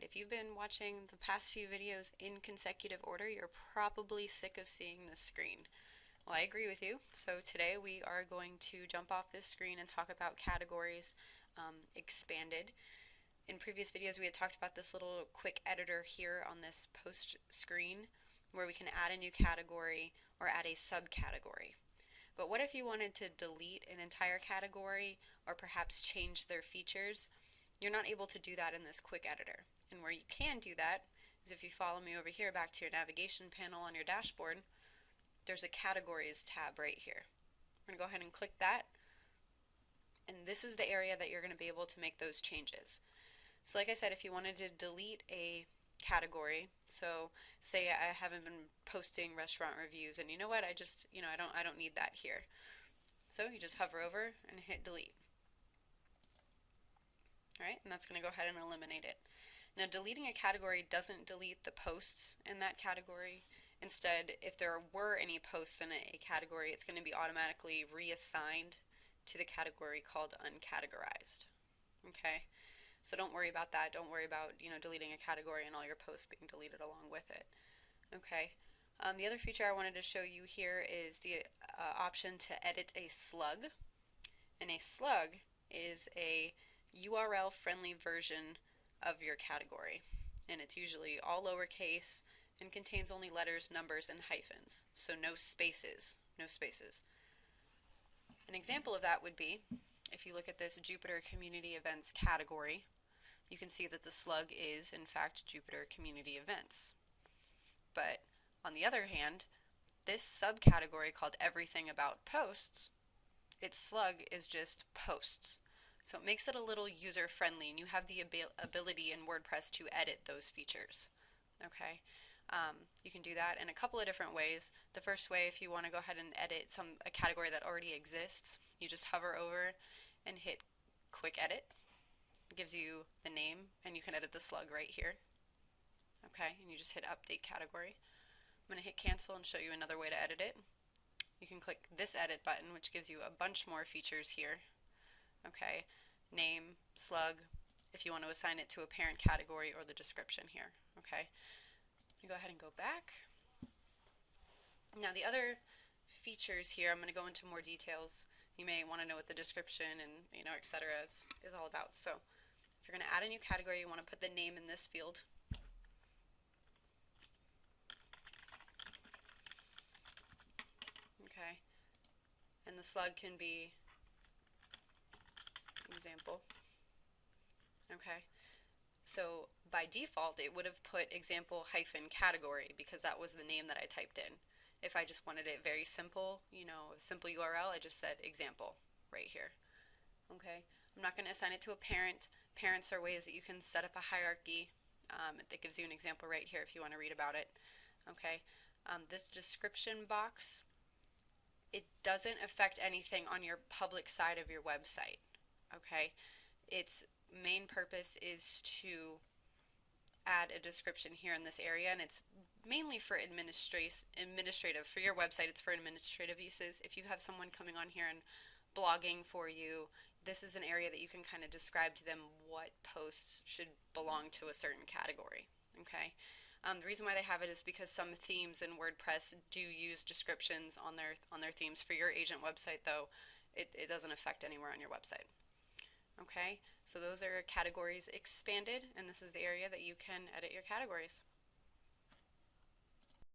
Alright, if you've been watching the past few videos in consecutive order, you're probably sick of seeing this screen. Well, I agree with you. So today we are going to jump off this screen and talk about categories expanded. In previous videos we had talked about this little quick editor here on this post screen where we can add a new category or add a subcategory. But what if you wanted to delete an entire category or perhaps change their features? You're not able to do that in this quick editor. And where you can do that is if you follow me over here back to your navigation panel on your dashboard, there's a categories tab right here. We're going to go ahead and click that, and this is the area that you're going to be able to make those changes. So like I said, if you wanted to delete a category, so say I haven't been posting restaurant reviews and you know what, I don't need that here. So you just hover over and hit delete. Alright, and that's going to go ahead and eliminate it. Now deleting a category doesn't delete the posts in that category. Instead, if there were any posts in a category, it's going to be automatically reassigned to the category called uncategorized. Okay? So don't worry about that. Don't worry about deleting a category and all your posts being deleted along with it. Okay. The other feature I wanted to show you here is the option to edit a slug. And a slug is a URL friendly version of your category. And it's usually all lowercase and contains only letters, numbers, and hyphens. So no spaces. No spaces. An example of that would be if you look at this Jupiter Community Events category, you can see that the slug is, in fact, Jupiter Community Events. But on the other hand, this subcategory called Everything About Posts, its slug is just Posts. So it makes it a little user-friendly, and you have the ability in WordPress to edit those features. Okay, you can do that in a couple of different ways. The first way, if you want to go ahead and edit a category that already exists, you just hover over and hit Quick Edit. It gives you the name, and you can edit the slug right here. Okay, and you just hit Update Category. I'm going to hit Cancel and show you another way to edit it. You can click this Edit button, which gives you a bunch more features here. Okay, name, slug, if you want to assign it to a parent category or the description here. Okay, go ahead and go back. Now the other features here, I'm going to go into more details. You may want to know what the description and etc. is all about. So if you're going to add a new category, you want to put the name in this field. Okay, and the slug can be example. Okay, so by default it would have put example hyphen category because that was the name that I typed in. If I just wanted it very simple, a simple URL, I just said example right here. Okay, I'm not going to assign it to a parent. Parents are ways that you can set up a hierarchy. That gives you an example right here if you want to read about it. Okay, this description box, it doesn't affect anything on your public side of your website. Okay, its main purpose is to add a description here in this area, and it's mainly for administrative. For your website, it's for administrative uses. If you have someone coming on here and blogging for you, this is an area that you can kind of describe to them what posts should belong to a certain category. Okay. The reason why they have it is because some themes in WordPress do use descriptions on their themes. For your agent website, though, it doesn't affect anywhere on your website. Okay, so those are categories expanded, and this is the area that you can edit your categories.